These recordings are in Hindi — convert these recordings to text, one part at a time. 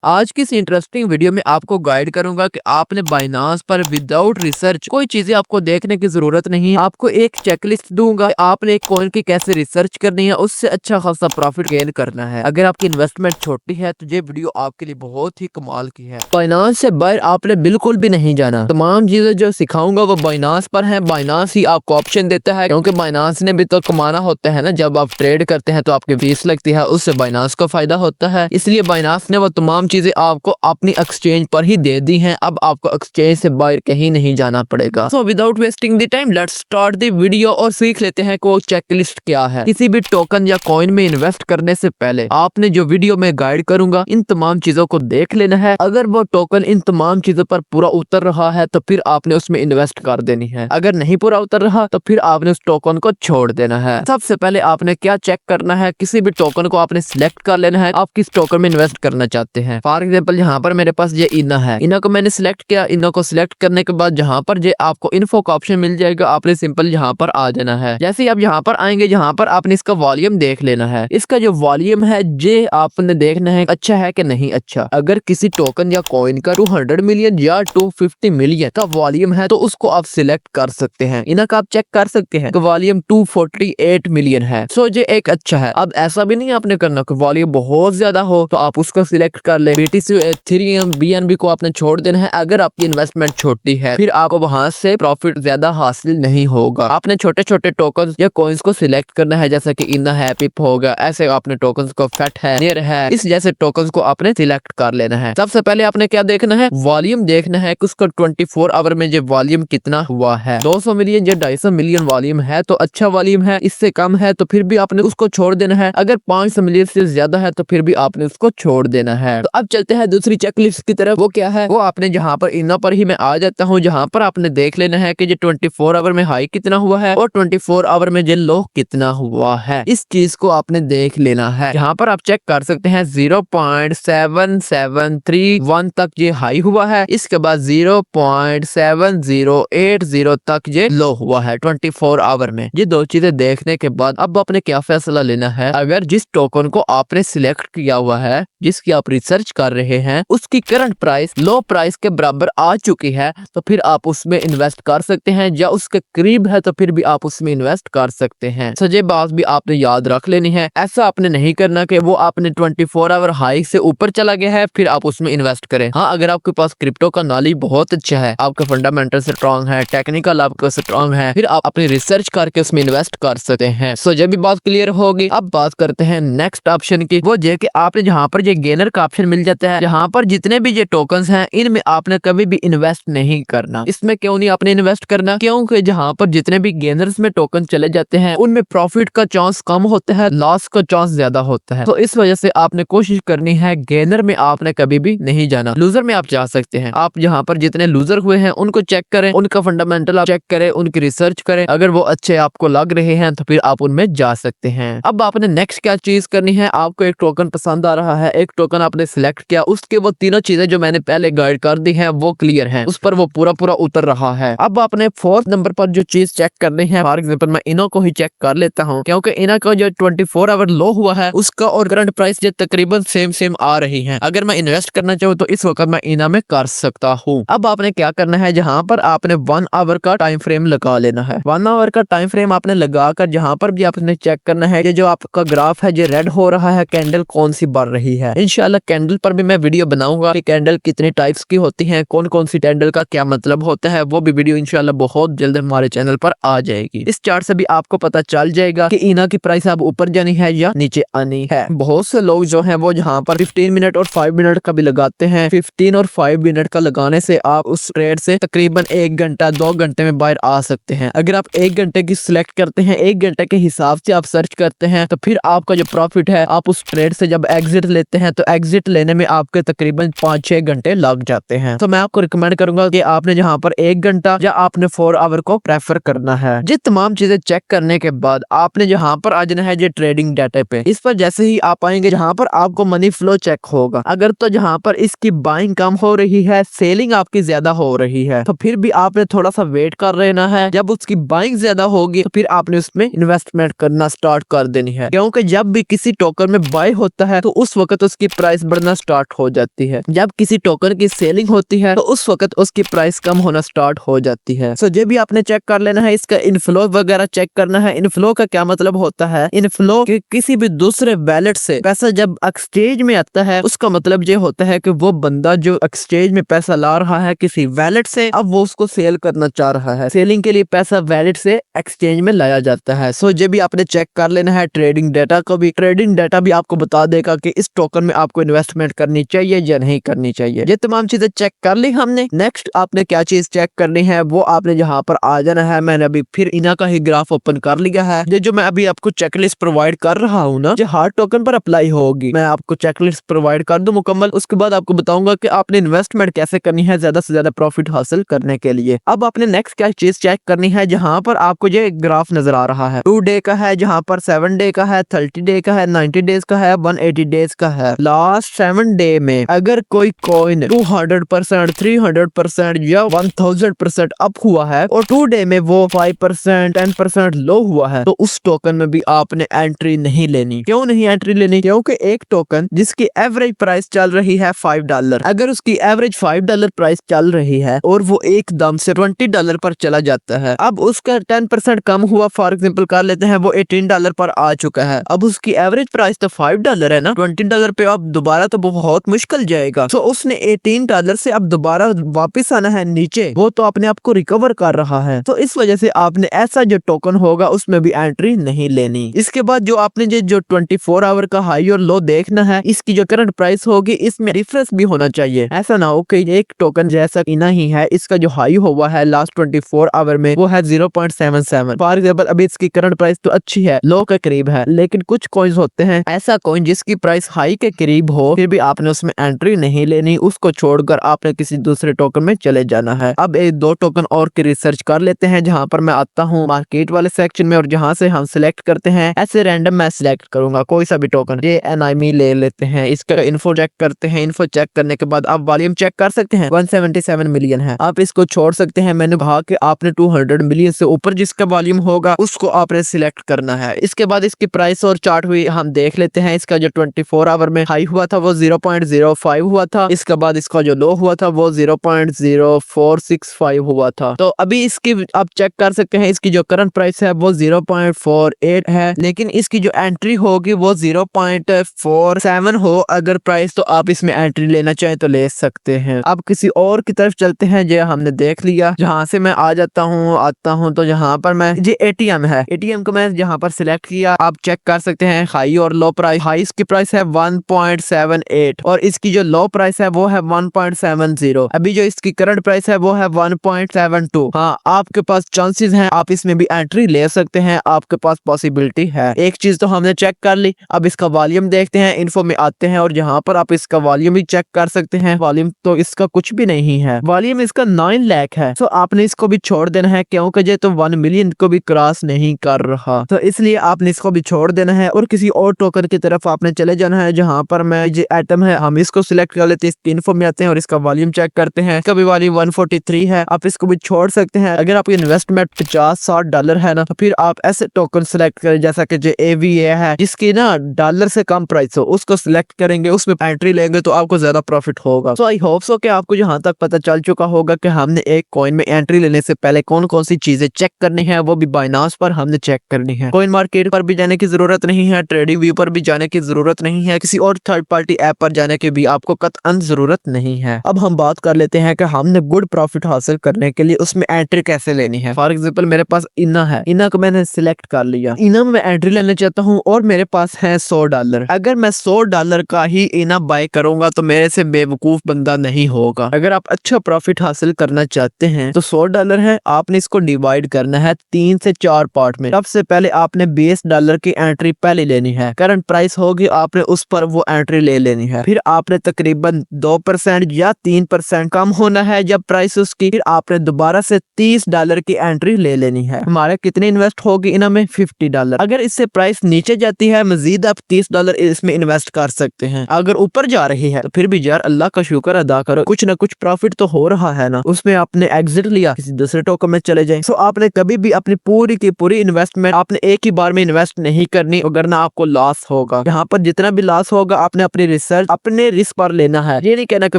आज की इस इंटरेस्टिंग वीडियो में आपको गाइड करूंगा कि आपने बाइनांस पर विदाउट रिसर्च कोई चीजें आपको देखने की जरूरत नहीं है। आपको एक चेकलिस्ट दूंगा, आपने एक कॉइन की कैसे रिसर्च करनी है, उससे अच्छा खासा प्रॉफिट गेन करना है। अगर आपकी इन्वेस्टमेंट छोटी है तो ये वीडियो आपके लिए बहुत ही कमाल की है। बाइनांस से बाहर आपने बिल्कुल भी नहीं जाना। तमाम चीजें जो सिखाऊंगा वो बाइनांस पर है। बाइनांस ही आपको ऑप्शन देता है, क्योंकि बाइनांस ने भी तो कमाना होता है ना। जब आप ट्रेड करते हैं तो आपकी फीस लगती है, उससे बाइनांस को फायदा होता है। इसलिए बाइनांस ने वो तमाम चीजें आपको अपनी एक्सचेंज पर ही दे दी हैं। अब आपको एक्सचेंज से बाहर कहीं नहीं जाना पड़ेगा। So without wasting the time let's start the video और सीख लेते हैं कि वो चेकलिस्ट क्या है। किसी भी टोकन या कॉइन में इन्वेस्ट करने से पहले आपने जो वीडियो में गाइड करूंगा इन तमाम चीजों को देख लेना है। अगर वो टोकन इन तमाम चीजों पर पूरा उतर रहा है तो फिर आपने उसमें इन्वेस्ट कर देनी है। अगर नहीं पूरा उतर रहा तो फिर आपने उस टोकन को छोड़ देना है। सबसे पहले आपने क्या चेक करना है, किसी भी टोकन को आपने सिलेक्ट कर लेना है। आप किस टोकन में इन्वेस्ट करना चाहते हैं। फॉर एग्जाम्पल यहाँ पर मेरे पास ये इना है, इना को मैंने सिलेक्ट किया। इना को सिलेक्ट करने के बाद जहाँ पर ये आपको इन्फो का ऑप्शन मिल जाएगा, आपने सिंपल यहाँ पर आ जाना है। जैसे ही आप यहाँ पर आएंगे, यहाँ पर आपने इसका वॉल्यूम देख लेना है। इसका जो वॉल्यूम है ये आपने देखना है अच्छा है कि नहीं अच्छा। अगर किसी टोकन या कॉइन का 200 मिलियन या 250 मिलियन का वॉल्यूम है तो उसको आप सिलेक्ट कर सकते हैं। इना का आप चेक कर सकते हैं कि वॉल्यूम 248 मिलियन है। सो ये एक अच्छा है। अब ऐसा भी नहीं आपने करना कि वॉल्यूम बहुत ज्यादा हो तो आप उसको सिलेक्ट कर ले। BTC, एथेरियम, BNB को आपने छोड़ देना है। अगर आपकी इन्वेस्टमेंट छोटी है फिर आपको वहां से प्रॉफिट ज्यादा हासिल नहीं होगा। आपने छोटे छोटे टोकन या कॉइन्स को सिलेक्ट करना है, जैसे कि इना है, पिप होगा। ऐसे आपने टोकन को फैट है, नियर है, इस जैसे टोकन को आपने सिलेक्ट कर लेना है। सबसे पहले आपने क्या देखना है, वॉल्यूम देखना है कि उसका 24 आवर में जो वॉल्यूम कितना हुआ है। 200 मिलियन या 250 मिलियन वॉल्यूम है तो अच्छा वॉल्यूम है। इससे कम है तो फिर भी आपने उसको छोड़ देना है। अगर 500 मिलियन से ज्यादा है तो फिर भी आपने उसको छोड़ देना है। तो अब चलते हैं दूसरी चेकलिस्ट की तरफ। वो क्या है, वो आपने जहाँ पर इना पर ही मैं आ जाता हूँ। जहाँ पर आपने देख लेना है कि ये 24 आवर में हाई कितना हुआ है और 24 आवर में ये लो कितना हुआ है। इस चीज को आपने देख लेना है। यहाँ पर आप चेक कर सकते हैं 0.7731 तक ये हाई हुआ है। इसके बाद 0.7080 तक ये लो हुआ है 24 आवर में। ये दो चीजें देखने के बाद अब आपने क्या फैसला लेना है। अगर जिस टोकन को आपने सिलेक्ट किया हुआ है, जिसकी आप रिसर्च कर रहे हैं, उसकी करंट प्राइस लो प्राइस के बराबर आ चुकी है तो फिर आप उसमें इन्वेस्ट कर सकते हैं, या उसके करीब है तो फिर भी आप उसमें इन्वेस्ट कर सकते हैं। तो ये बात भी आपने याद रख लेनी है। ऐसा आपने नहीं करना कि वो आपने 24 आवर हाई से ऊपर चला गया है फिर आप उसमें इन्वेस्ट करें। हाँ, अगर आपके पास क्रिप्टो का नॉलेज बहुत अच्छा है, आपका फंडामेंटल स्ट्रॉन्ग है, टेक्निकल आपका स्ट्रॉन्ग है, फिर आप अपनी रिसर्च करके उसमें इन्वेस्ट कर सकते हैं। सो जब भी बात क्लियर होगी, अब बात करते हैं नेक्स्ट ऑप्शन की। वो ये कि आपने जहाँ पर ये गेनर का ऑप्शन मिल जाता है, जहाँ पर जितने भी ये टोकन्स हैं इनमें आपने कभी भी इन्वेस्ट नहीं करना। इसमें क्यों नहीं आपने इन्वेस्ट करना, क्योंकि जहाँ पर जितने भी गेनर्स में टोकन चले जाते हैं उनमें प्रॉफिट का चांस कम होता है, लॉस का चांस ज्यादा होता है। तो इस वजह से आपने कोशिश करनी है गेनर में आपने कभी भी नहीं जाना। लूजर में आप जा सकते हैं। आप यहाँ पर जितने लूजर हुए हैं उनको चेक करें, उनका फंडामेंटल आप चेक करें, उनकी रिसर्च करें। अगर वो अच्छे आपको लग रहे हैं तो फिर आप उनमें जा सकते हैं। अब आपने नेक्स्ट क्या चीज करनी है, आपको एक टोकन पसंद आ रहा है, एक टोकन आपने सिलेक्ट किया, उसके वो तीनों चीजें जो मैंने पहले गाइड कर दी है वो क्लियर है, उस पर वो पूरा पूरा उतर रहा है। अब आपने 4th नंबर पर जो चीज चेक करनी है, फॉर एग्जाम्पल मैं इनो को ही चेक कर लेता हूँ, क्योंकि इना का जो 24 आवर लो हुआ है उसका और करंट प्राइस जो तकरीबन सेम आ रही है। अगर मैं इन्वेस्ट करना चाहूँ तो इस वक्त मैं इना में कर सकता हूँ। अब आपने क्या करना है, जहाँ पर आपने 1 आवर का टाइम फ्रेम लगा लेना है। 1 आवर का टाइम फ्रेम आपने लगाकर जहाँ पर भी आपने चेक करना है कि जो आपका ग्राफ है जो रेड हो रहा है, कैंडल कौन सी बढ़ रही है। इंशाल्लाह कैंडल पर भी मैं वीडियो बनाऊंगा कि कैंडल कितने टाइप्स की होती हैं, कौन कौन सी कैंडल का क्या मतलब होता है। वो भी वीडियो इंशाल्लाह बहुत जल्द हमारे चैनल पर आ जाएगी। इस चार्ट से भी आपको पता चल जाएगा कि इना की प्राइस अब ऊपर जानी है या नीचे आनी है। बहुत से लोग जो हैं वो यहाँ पर 15 मिनट और 5 मिनट का भी लगाते हैं। 15 और 5 मिनट का लगाने से आप उस ट्रेड से तकरीबन 1 घंटा 2 घंटे में बाहर आ सकते हैं। अगर आप 1 घंटे की सिलेक्ट करते हैं, 1 घंटे के हिसाब से आप सर्च करते हैं तो फिर आपका जो प्रॉफिट है, आप उस ट्रेड से जब एग्जिट लेते हैं तो एग्जिट लेने में आपके तकरीबन 5-6 घंटे लग जाते हैं। तो मैं आपको रिकमेंड करूंगा कि आपने जहाँ पर 1 घंटा या आपने 4 आवर को प्रेफर करना है। ये तमाम चीजें चेक करने के बाद आपने जहाँ पर आ जाना है ये ट्रेडिंग डाटा पे। इस पर जैसे ही आप आएंगे, जहाँ पर आपको मनी फ्लो चेक होगा। अगर तो जहाँ पर इसकी बाइंग कम हो रही है, सेलिंग आपकी ज्यादा हो रही है, तो फिर भी आपने थोड़ा सा वेट कर लेना है। जब उसकी बाइंग ज्यादा होगी तो फिर आपने उसमें इन्वेस्टमेंट करना स्टार्ट कर देनी है, क्योंकि जब भी किसी टोकन में बाय होता है तो उस वक्त उसकी प्राइस बढ़ना होना स्टार्ट हो जाती है। जब किसी टोकन की सेलिंग होती है तो उस वक्त उसकी प्राइस कम होना स्टार्ट हो जाती है। सो ये भी आपने चेक कर लेना है, इसका इनफ्लो वगैरह चेक करना है। इनफ्लो का क्या मतलब होता है? इनफ्लो के किसी भी दूसरे वैलेट से पैसा जब एक्सचेंज में आता है, उसका मतलब ये होता है कि वो बंदा जो एक्सचेंज में पैसा ला रहा है किसी वैलेट से, अब वो उसको सेल करना चाह रहा है। सेलिंग के लिए पैसा वैलेट से एक्सचेंज में लाया जाता है। सो ये भी आपने चेक कर लेना है। ट्रेडिंग डेटा को भी, ट्रेडिंग डेटा भी आपको बता देगा कि इस टोकन में आपको इन्वेस्टमेंट करनी चाहिए या नहीं करनी चाहिए। ये तमाम चीजें चेक कर ली हमने। नेक्स्ट आपने क्या चीज चेक करनी है, वो आपने यहाँ पर आ जाना है। मैंने अभी फिर इना का ही ग्राफ ओपन कर लिया है। ये जो मैं अभी आपको चेकलिस्ट प्रोवाइड कर रहा हूँ ना, जो हार्ड टोकन पर अप्लाई होगी, मैं आपको चेकलिस्ट प्रोवाइड कर दूं मुकम्मल। उसके बाद आपको बताऊंगा कि आपने इन्वेस्टमेंट कैसे करनी है ज्यादा से ज्यादा प्रॉफिट हासिल करने के लिए। अब आपने नेक्स्ट क्या चीज चेक करनी है, जहाँ पर आपको ये ग्राफ नजर आ रहा है, 2 डे का है, जहाँ पर 7 डे का है, 30 डे का है, 90 डेज का है, 180 डेज का है। लास्ट 7 डे में अगर कोई कॉइन 200%, 300% या 1000% अप हुआ है और 2 डे में वो 5%, 10% लो हुआ है, तो उस टोकन में भी आपने एंट्री नहीं लेनी। क्यों नहीं एंट्री लेनी? क्योंकि एक टोकन जिसकी एवरेज प्राइस चल रही है $5, अगर उसकी एवरेज $5 प्राइस चल रही है और वो एकदम से $20 पर चला जाता है, अब उसका 10% कम हुआ, फॉर एग्जांपल कर लेते हैं वो $18 पर आ चुका है, अब उसकी एवरेज प्राइस तो $5 है ना, $20 पे अब दोबारा तो बहुत मुश्किल जाएगा। तो उसने $18 से अब दोबारा वापस आना है नीचे, वो तो अपने आप को रिकवर कर रहा है। तो इस वजह से आपने ऐसा जो टोकन होगा उसमें भी एंट्री नहीं लेनी। इसके बाद जो आपने जो 24 आवर का हाई और लो देखना है, इसकी जो करंट प्राइस होगी इसमें डिफरेंस भी होना चाहिए। ऐसा ना हो कि एक टोकन जैसा इना ही है, इसका जो हाई हुआ है लास्ट 24 आवर में वो है 0.77। फॉर एग्जाम्पल अभी इसकी करंट प्राइस तो अच्छी है, लो के करीब है, लेकिन कुछ कॉइन्स होते हैं ऐसा कॉइन जिसकी प्राइस हाई के करीब हो, फिर भी आपने उसमें एंट्री नहीं लेनी, उसको छोड़कर आपने किसी दूसरे टोकन में चले जाना है। अब एक दो टोकन और की रिसर्च कर लेते हैं, जहाँ पर मैं आता हूँ मार्केट वाले सेक्शन में और जहाँ से हम सिलेक्ट करते हैं। ऐसे रैंडम मैं सिलेक्ट करूंगा कोई सा भी टोकन, ये एनआईएम ले लेते हैं, इसका इन्फो चेक करते हैं। इन्फो चेक करने के बाद आप वॉल्यूम चेक कर सकते हैं, 177 मिलियन है। आप इसको छोड़ सकते हैं। मैंने कहा कि आपने 200 मिलियन से ऊपर जिसका वॉल्यूम होगा उसको आपने सिलेक्ट करना है। इसके बाद इसकी प्राइस और चार्ट हुई हम देख लेते हैं। इसका जो 24 आवर में हाई हुआ था वो 0.05 हुआ था, इसके बाद इसका जो लो हुआ था वो 0.0465 हुआ था। तो अभी इसकी आप चेक कर सकते हैं, इसकी जो करंट प्राइस है वो 0.48 है, लेकिन इसकी जो एंट्री होगी वो 0.47 हो अगर प्राइस, तो आप इसमें एंट्री लेना चाहें तो ले सकते हैं। अब किसी और की तरफ चलते हैं, जो हमने देख लिया। जहां से मैं आ जाता हूं तो यहाँ पर मैं ये एटीएम है, एटीएम को मैं यहाँ पर सिलेक्ट किया। आप चेक कर सकते हैं हाई और लो प्राइस। हाई इसकी प्राइस है 1.78 और इसकी जो लो प्राइस है वो है 1.70। अभी जो इसकी करंट प्राइस है वो है 1.72। हाँ, आपके पास चांसेस हैं, आप इसमें भी एंट्री ले सकते हैं, आपके पास पॉसिबिलिटी है। एक चीज तो हमने चेक कर ली। अब इसका वॉल्यूम देखते हैं, इन्फो में आते हैं और यहाँ पर आप इसका वॉल्यूम भी चेक कर सकते हैं। वॉल्यूम तो इसका कुछ भी नहीं है, वॉल्यूम इसका 9 लाख है। तो आपने इसको भी छोड़ देना है, क्योंकि ये तो 1 मिलियन को भी क्रॉस नहीं कर रहा, तो इसलिए आपने इसको भी छोड़ देना है और किसी और टोकन की तरफ आपने चले जाना है। जहाँ पर मैं ये आइटम है हम इसको सिलेक्ट कर लेते हैं, इसकी इन्फो में आते हैं और इसका वॉल्यूम चेक करते हैं। इसका भी वॉल्यूम 143 है, आप इसको भी छोड़ सकते हैं। अगर आपकी इन्वेस्टमेंट $50-60 है ना, तो फिर आप ऐसे टोकन सिलेक्ट करें जैसा कि जो AVA है, जिसकी ना डॉलर से कम प्राइस हो, उसको सिलेक्ट करेंगे, उसमें एंट्री लेंगे तो आपको ज्यादा प्रॉफिट होगा। सो आई होप सो कि आपको यहाँ तक पता चल चुका होगा कि हमने एक कॉइन में एंट्री लेने से पहले कौन कौन सी चीजें चेक करनी है, वो भी बाइनांस पर हमने चेक करनी है। कॉइन मार्केट पर भी जाने की जरूरत नहीं है, ट्रेडिंग व्यू पर भी जाने की जरूरत नहीं है, किसी और थर्ड पार्टी ऐप पर जाने की भी आपको कतई जरूरत नहीं है। अब हम बात कर लेते हैं कि हमने गुड प्रॉफिट हासिल करने के लिए उसमें एंट्री कैसे लेनी है। फॉर एग्जाम्पल मेरे पास इना है, इना को मैंने सिलेक्ट कर लिया, इना में एंट्री लेना चाहता हूँ और मेरे पास है $100। अगर मैं $100 का ही इना बाय करूंगा तो मेरे से बेवकूफ बंदा नहीं होगा। अगर आप अच्छा प्रॉफिट हासिल करना चाहते हैं तो $100 है, आपने इसको डिवाइड करना है 3 से 4 पार्ट में। सबसे पहले आपने $20 की एंट्री पहले लेनी है, करंट प्राइस होगी आपने उस पर वो एंट्री ले लेनी है। फिर आपने तकरीबन 2% या 3% कम होना है जब प्राइस उसकी, फिर आपने दोबारा से $30 की एंट्री ले लेनी है। हमारे कितने इन्वेस्ट होगी इनमें? $50। अगर इससे प्राइस नीचे जाती है मजीद आप $30 इसमें इन्वेस्ट कर सकते हैं। अगर ऊपर जा रही है तो फिर भी यार अल्लाह का शुक्र अदा करो, कुछ ना कुछ प्रॉफिट तो हो रहा है ना, उसमें आपने एग्जिट लिया, किसी दूसरे टोकन में चले जाए। सो आपने कभी भी अपनी पूरी की पूरी इन्वेस्टमेंट आपने एक ही बार में इन्वेस्ट नहीं करनी, अगर ना आपको लॉस होगा। यहाँ पर जितना भी लॉस होगा आपने अपनी रिसर्च अपने रिस्क पर लेना है। ये नहीं कहना कि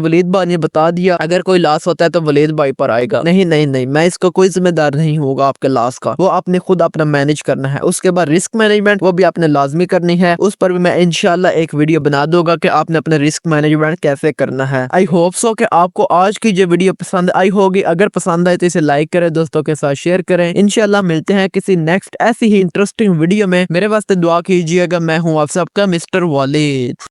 वलीद भाई ने बता दिया अगर कोई लॉस होता है तो वलीद भाई पर आएगा। नहीं नहीं नहीं, मैं इसका कोई जिम्मेदार नहीं होगा आपके लॉस का। वो आपने खुद अपना मैनेज करना है। उसके बाद रिस्क मैनेजमेंट वो भी आपने लाजमी करनी है। उस पर भी मैं इंशाल्लाह एक वीडियो बना दूंगा कि आपने अपना रिस्क मैनेजमेंट कैसे करना है। आई होप सो कि आपको आज की जो वीडियो पसंद आई होगी। अगर पसंद आए तो इसे लाइक करें, दोस्तों के साथ शेयर करें। इंशाल्लाह मिलते हैं किसी नेक्स्ट ऐसी ही इंटरेस्टिंग वीडियो में। मेरे वास्ते दुआ कीजिएगा। मैं हूँ आप सबका मिस्टर वालिद।